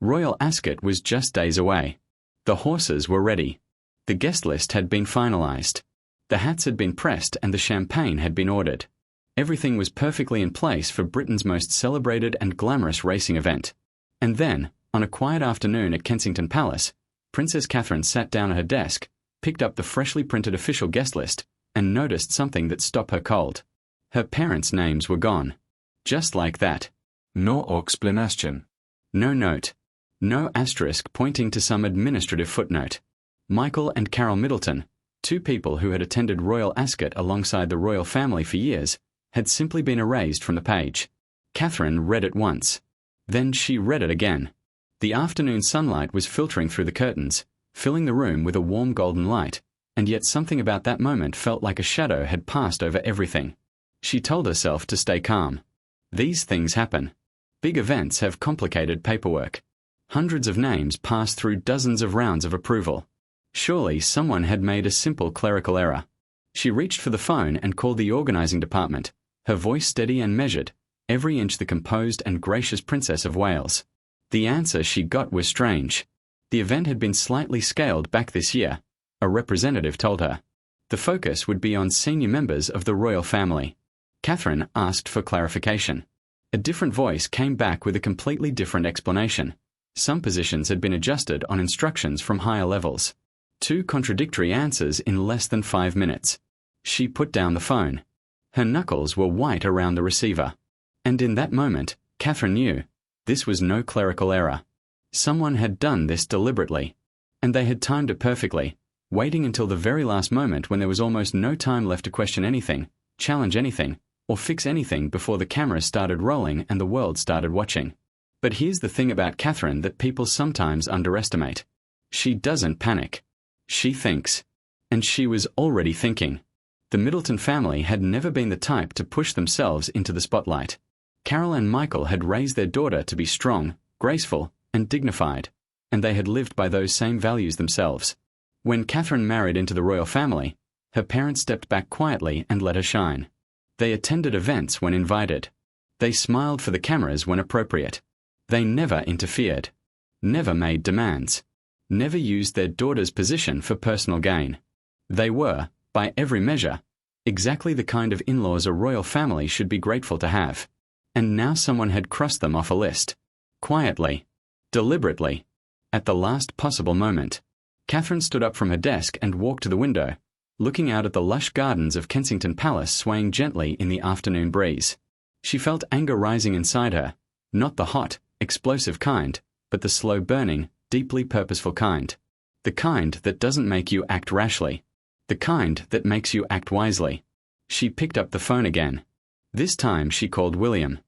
Royal Ascot was just days away. The horses were ready. The guest list had been finalised. The hats had been pressed and the champagne had been ordered. Everything was perfectly in place for Britain's most celebrated and glamorous racing event. And then, on a quiet afternoon at Kensington Palace, Princess Catherine sat down at her desk, picked up the freshly printed official guest list, and noticed something that stopped her cold. Her parents' names were gone. Just like that. No explanation. No note. No asterisk pointing to some administrative footnote. Michael and Carol Middleton, two people who had attended Royal Ascot alongside the royal family for years, had simply been erased from the page. Catherine read it once. Then she read it again. The afternoon sunlight was filtering through the curtains, filling the room with a warm golden light, and yet something about that moment felt like a shadow had passed over everything. She told herself to stay calm. These things happen. Big events have complicated paperwork. Hundreds of names pass through dozens of rounds of approval. Surely someone had made a simple clerical error. She reached for the phone and called the organising department, her voice steady and measured, every inch the composed and gracious Princess of Wales. The answer she got was strange. The event had been slightly scaled back this year, a representative told her. The focus would be on senior members of the royal family. Catherine asked for clarification. A different voice came back with a completely different explanation. Some positions had been adjusted on instructions from higher levels. Two contradictory answers in less than 5 minutes. She put down the phone. Her knuckles were white around the receiver. And in that moment, Catherine knew this was no clerical error. Someone had done this deliberately. And they had timed it perfectly, waiting until the very last moment when there was almost no time left to question anything, challenge anything, or fix anything before the cameras started rolling and the world started watching. But here's the thing about Catherine that people sometimes underestimate. She doesn't panic. She thinks. And she was already thinking. The Middleton family had never been the type to push themselves into the spotlight. Carol and Michael had raised their daughter to be strong, graceful, and dignified, and they had lived by those same values themselves. When Catherine married into the royal family, her parents stepped back quietly and let her shine. They attended events when invited. They smiled for the cameras when appropriate. They never interfered. Never made demands. Never used their daughter's position for personal gain. They were, by every measure, exactly the kind of in-laws a royal family should be grateful to have. And now someone had crossed them off a list. Quietly. Deliberately. At the last possible moment. Catherine stood up from her desk and walked to the window, looking out at the lush gardens of Kensington Palace swaying gently in the afternoon breeze. She felt anger rising inside her, not the hot, explosive kind, but the slow-burning, deeply purposeful kind. The kind that doesn't make you act rashly. The kind that makes you act wisely. She picked up the phone again. This time she called William.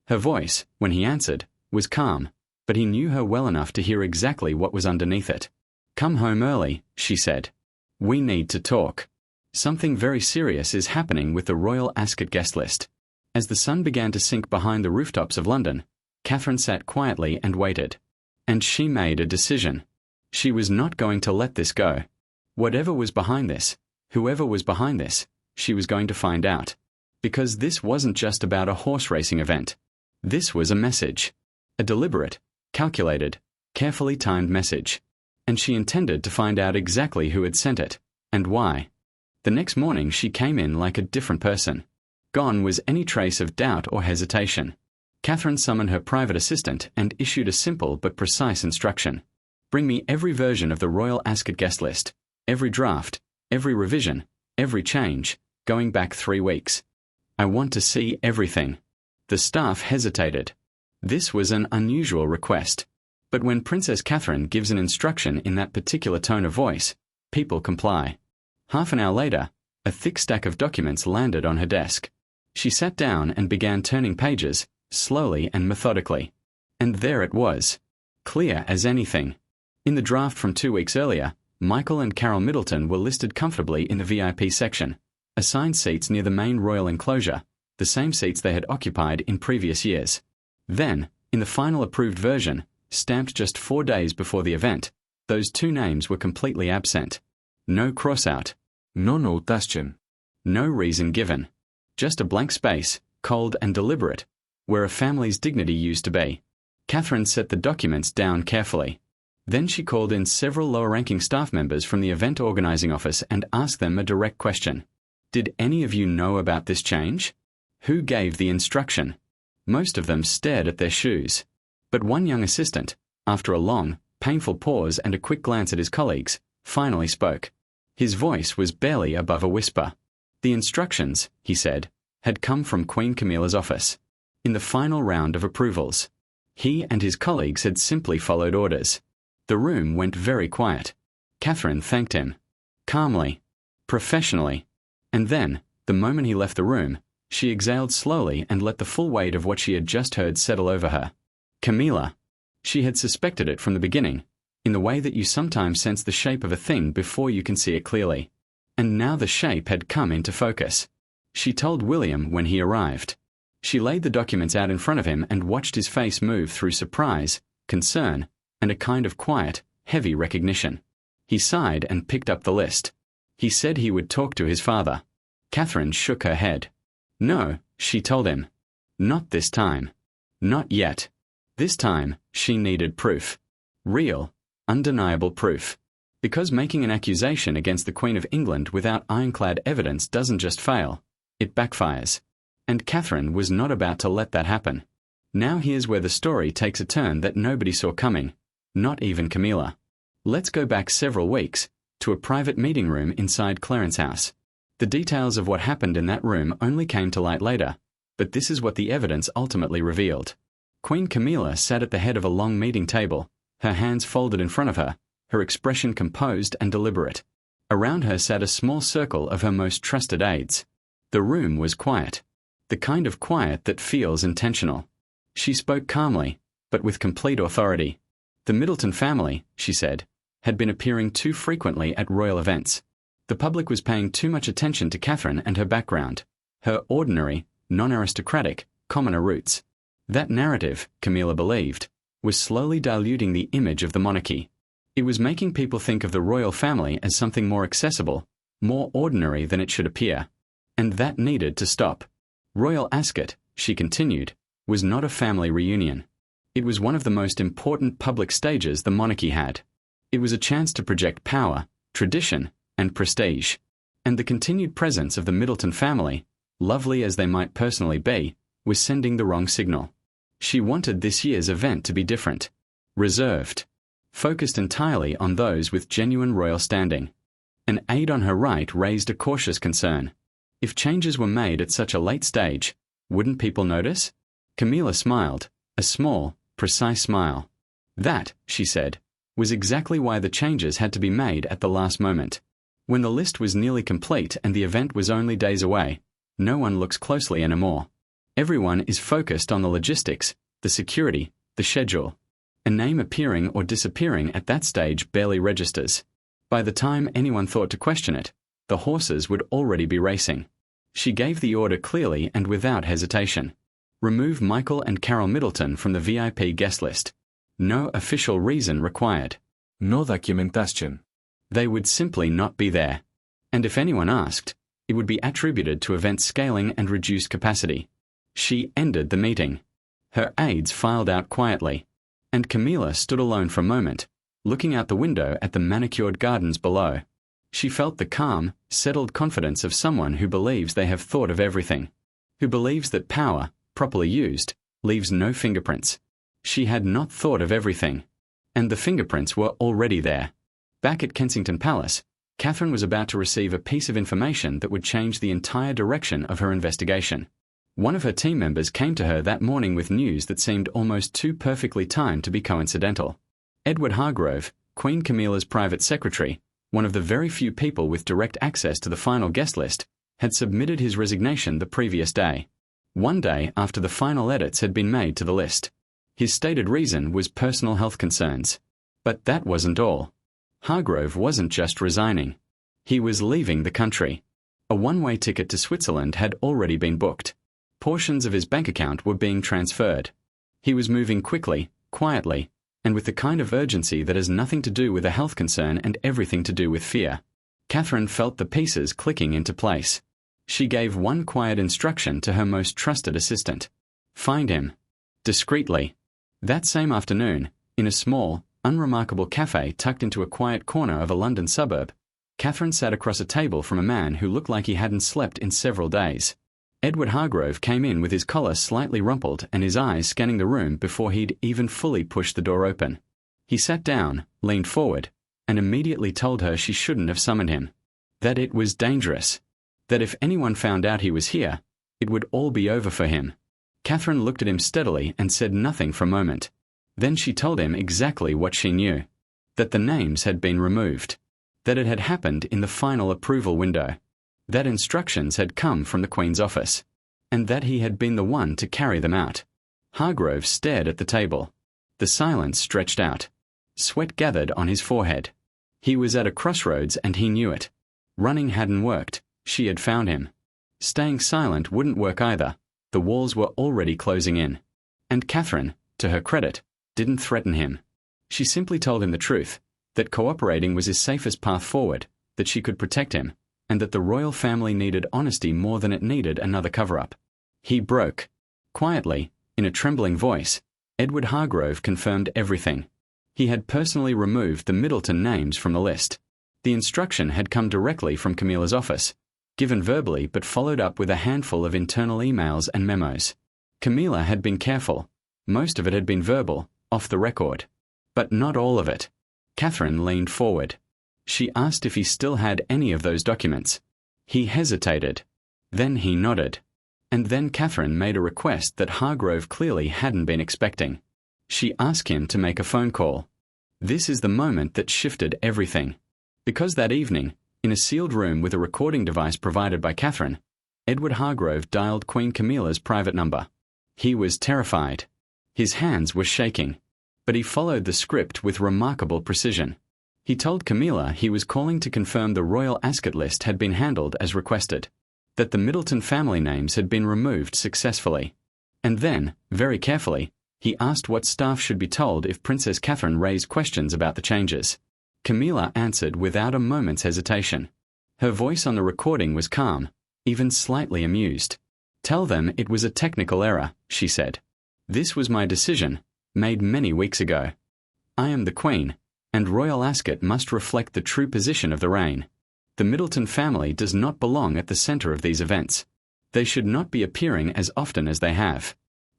Her voice, when he answered, was calm, but he knew her well enough to hear exactly what was underneath it. "Come home early," she said. "We need to talk. Something very serious is happening with the Royal Ascot guest list." As the sun began to sink behind the rooftops of London, Catherine sat quietly and waited. And she made a decision. She was not going to let this go. Whatever was behind this, whoever was behind this, she was going to find out. Because this wasn't just about a horse racing event. This was a message. A deliberate, calculated, carefully timed message. And she intended to find out exactly who had sent it, and why. The next morning she came in like a different person. Gone was any trace of doubt or hesitation. Catherine summoned her private assistant and issued a simple but precise instruction. "Bring me every version of the Royal Ascot guest list, every draft, every revision, every change, going back 3 weeks. I want to see everything." The staff hesitated. This was an unusual request. But when Princess Catherine gives an instruction in that particular tone of voice, people comply. Half an hour later, a thick stack of documents landed on her desk. She sat down and began turning pages, slowly and methodically. And there it was. Clear as anything. In the draft from 2 weeks earlier, Michael and Carol Middleton were listed comfortably in the VIP section, assigned seats near the main royal enclosure, the same seats they had occupied in previous years. Then, in the final approved version, stamped just 4 days before the event, those 2 names were completely absent. No cross-out. No notation. No reason given. Just a blank space, cold and deliberate, where a family's dignity used to be. Catherine set the documents down carefully. Then she called in several lower-ranking staff members from the event organizing office and asked them a direct question. Did any of you know about this change? Who gave the instruction? Most of them stared at their shoes. But one young assistant, after a long, painful pause and a quick glance at his colleagues, finally spoke. His voice was barely above a whisper. The instructions, he said, had come from Queen Camilla's office. In the final round of approvals, he and his colleagues had simply followed orders. The room went very quiet. Catherine thanked him. Calmly. Professionally. And then, the moment he left the room, she exhaled slowly and let the full weight of what she had just heard settle over her. Camilla. She had suspected it from the beginning, in the way that you sometimes sense the shape of a thing before you can see it clearly. And now the shape had come into focus. She told William when he arrived. She laid the documents out in front of him and watched his face move through surprise, concern, and a kind of quiet, heavy recognition. He sighed and picked up the list. He said he would talk to his father. Catherine shook her head. No, she told him. Not this time. Not yet. This time, she needed proof. Real, undeniable proof. Because making an accusation against the Queen of England without ironclad evidence doesn't just fail, it backfires. And Catherine was not about to let that happen. Now here's where the story takes a turn that nobody saw coming, not even Camilla. Let's go back several weeks, to a private meeting room inside Clarence House. The details of what happened in that room only came to light later, but this is what the evidence ultimately revealed. Queen Camilla sat at the head of a long meeting table, her hands folded in front of her, her expression composed and deliberate. Around her sat a small circle of her most trusted aides. The room was quiet. The kind of quiet that feels intentional. She spoke calmly, but with complete authority. The Middleton family, she said, had been appearing too frequently at royal events. The public was paying too much attention to Catherine and her background, her ordinary, non-aristocratic, commoner roots. That narrative, Camilla believed, was slowly diluting the image of the monarchy. It was making people think of the royal family as something more accessible, more ordinary than it should appear. And that needed to stop. Royal Ascot, she continued, was not a family reunion. It was one of the most important public stages the monarchy had. It was a chance to project power, tradition, and prestige. And the continued presence of the Middleton family, lovely as they might personally be, was sending the wrong signal. She wanted this year's event to be different. Reserved. Focused entirely on those with genuine royal standing. An aide on her right raised a cautious concern. If changes were made at such a late stage, wouldn't people notice? Camilla smiled, a small, precise smile. That, she said, was exactly why the changes had to be made at the last moment. When the list was nearly complete and the event was only days away, no one looks closely anymore. Everyone is focused on the logistics, the security, the schedule. A name appearing or disappearing at that stage barely registers. By the time anyone thought to question it, the horses would already be racing. She gave the order clearly and without hesitation. Remove Michael and Carol Middleton from the VIP guest list. No official reason required. No documentation. They would simply not be there. And if anyone asked, it would be attributed to event scaling and reduced capacity. She ended the meeting. Her aides filed out quietly, and Camilla stood alone for a moment, looking out the window at the manicured gardens below. She felt the calm, settled confidence of someone who believes they have thought of everything, who believes that power, properly used, leaves no fingerprints. She had not thought of everything, and the fingerprints were already there. Back at Kensington Palace, Catherine was about to receive a piece of information that would change the entire direction of her investigation. One of her team members came to her that morning with news that seemed almost too perfectly timed to be coincidental. Edward Hargrove, Queen Camilla's private secretary, one of the very few people with direct access to the final guest list, had submitted his resignation the previous day. One day after the final edits had been made to the list. His stated reason was personal health concerns. But that wasn't all. Hargrove wasn't just resigning. He was leaving the country. A one-way ticket to Switzerland had already been booked. Portions of his bank account were being transferred. He was moving quickly, quietly, and with the kind of urgency that has nothing to do with a health concern and everything to do with fear. Catherine felt the pieces clicking into place. She gave one quiet instruction to her most trusted assistant. Find him. Discreetly. That same afternoon, in a small, unremarkable cafe tucked into a quiet corner of a London suburb, Catherine sat across a table from a man who looked like he hadn't slept in several days. Edward Hargrove came in with his collar slightly rumpled and his eyes scanning the room before he'd even fully pushed the door open. He sat down, leaned forward, and immediately told her she shouldn't have summoned him. That it was dangerous. That if anyone found out he was here, it would all be over for him. Catherine looked at him steadily and said nothing for a moment. Then she told him exactly what she knew. That the names had been removed. That it had happened in the final approval window. That instructions had come from the Queen's office. And that he had been the one to carry them out. Hargrove stared at the table. The silence stretched out. Sweat gathered on his forehead. He was at a crossroads and he knew it. Running hadn't worked. She had found him. Staying silent wouldn't work either. The walls were already closing in. And Catherine, to her credit, didn't threaten him. She simply told him the truth, that cooperating was his safest path forward, that she could protect him, and that the royal family needed honesty more than it needed another cover-up. He broke. Quietly, in a trembling voice, Edward Hargrove confirmed everything. He had personally removed the Middleton names from the list. The instruction had come directly from Camilla's office, given verbally but followed up with a handful of internal emails and memos. Camilla had been careful. Most of it had been verbal, off the record. But not all of it. Catherine leaned forward. She asked if he still had any of those documents. He hesitated. Then he nodded. And then Catherine made a request that Hargrove clearly hadn't been expecting. She asked him to make a phone call. This is the moment that shifted everything. Because that evening, in a sealed room with a recording device provided by Catherine, Edward Hargrove dialed Queen Camilla's private number. He was terrified. His hands were shaking. But he followed the script with remarkable precision. He told Camilla he was calling to confirm the Royal Ascot list had been handled as requested, that the Middleton family names had been removed successfully. And then, very carefully, he asked what staff should be told if Princess Catherine raised questions about the changes. Camilla answered without a moment's hesitation. Her voice on the recording was calm, even slightly amused. "Tell them it was a technical error," she said. "This was my decision, made many weeks ago. I am the Queen, and Royal Ascot must reflect the true position of the reign. The Middleton family does not belong at the centre of these events. They should not be appearing as often as they have.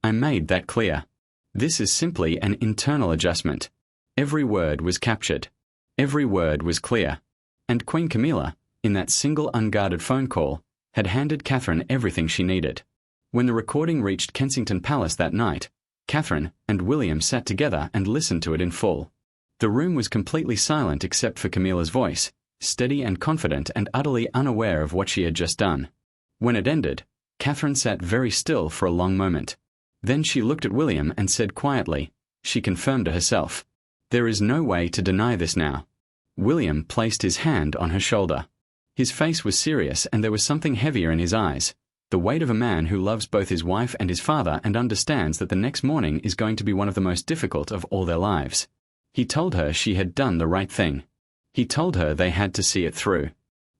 I made that clear. This is simply an internal adjustment." Every word was captured. Every word was clear. And Queen Camilla, in that single unguarded phone call, had handed Catherine everything she needed. When the recording reached Kensington Palace that night, Catherine and William sat together and listened to it in full. The room was completely silent except for Camilla's voice, steady and confident and utterly unaware of what she had just done. When it ended, Catherine sat very still for a long moment. Then she looked at William and said quietly, she confirmed to herself, "There is no way to deny this now." William placed his hand on her shoulder. His face was serious and there was something heavier in his eyes, the weight of a man who loves both his wife and his father and understands that the next morning is going to be one of the most difficult of all their lives. He told her she had done the right thing. He told her they had to see it through.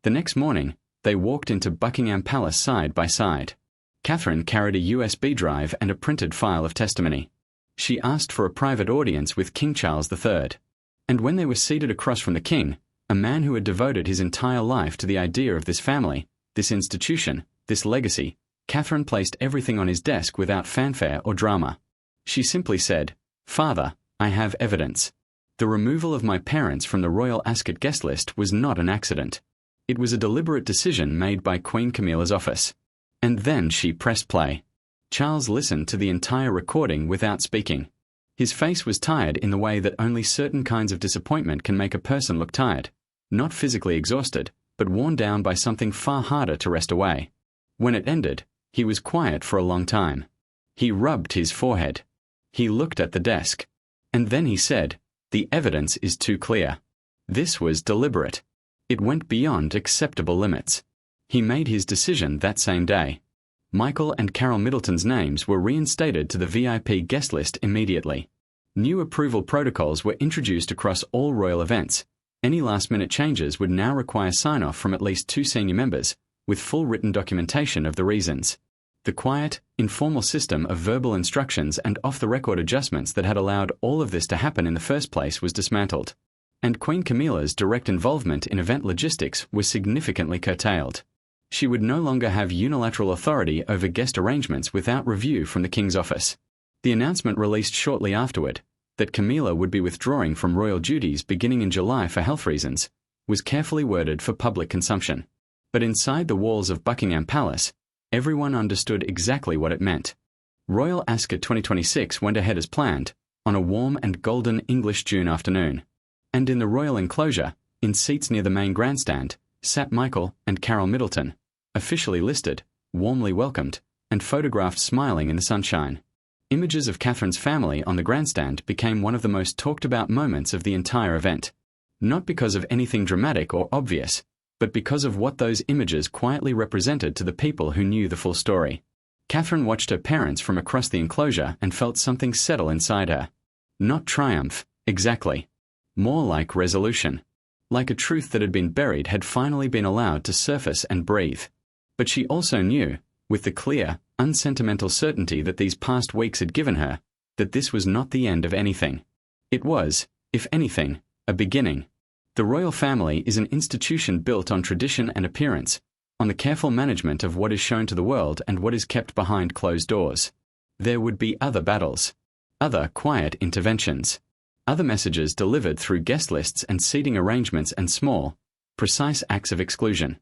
The next morning, they walked into Buckingham Palace side by side. Catherine carried a USB drive and a printed file of testimony. She asked for a private audience with King Charles III. And when they were seated across from the king, a man who had devoted his entire life to the idea of this family, this institution, this legacy, Catherine placed everything on his desk without fanfare or drama. She simply said, "Father, I have evidence. The removal of my parents from the Royal Ascot guest list was not an accident. It was a deliberate decision made by Queen Camilla's office." And then she pressed play. Charles listened to the entire recording without speaking. His face was tired in the way that only certain kinds of disappointment can make a person look tired, not physically exhausted, but worn down by something far harder to wrest away. When it ended, he was quiet for a long time. He rubbed his forehead. He looked at the desk. And then he said, "The evidence is too clear." This was deliberate. It went beyond acceptable limits. He made his decision that same day. Michael and Carol Middleton's names were reinstated to the VIP guest list immediately. New approval protocols were introduced across all royal events. Any last-minute changes would now require sign-off from at least 2 senior members, with full written documentation of the reasons. The quiet, informal system of verbal instructions and off-the-record adjustments that had allowed all of this to happen in the first place was dismantled, and Queen Camilla's direct involvement in event logistics was significantly curtailed. She would no longer have unilateral authority over guest arrangements without review from the King's office. The announcement released shortly afterward, that Camilla would be withdrawing from royal duties beginning in July for health reasons, was carefully worded for public consumption. But inside the walls of Buckingham Palace, everyone understood exactly what it meant. Royal Ascot 2026 went ahead as planned, on a warm and golden English June afternoon. And in the royal enclosure, in seats near the main grandstand, sat Michael and Carol Middleton, officially listed, warmly welcomed, and photographed smiling in the sunshine. Images of Catherine's family on the grandstand became one of the most talked about moments of the entire event. Not because of anything dramatic or obvious, but because of what those images quietly represented to the people who knew the full story. Catherine watched her parents from across the enclosure and felt something settle inside her. Not triumph, exactly. More like resolution. Like a truth that had been buried had finally been allowed to surface and breathe. But she also knew, with the clear, unsentimental certainty that these past weeks had given her, that this was not the end of anything. It was, if anything, a beginning. The royal family is an institution built on tradition and appearance, on the careful management of what is shown to the world and what is kept behind closed doors. There would be other battles, other quiet interventions, other messages delivered through guest lists and seating arrangements and small, precise acts of exclusion.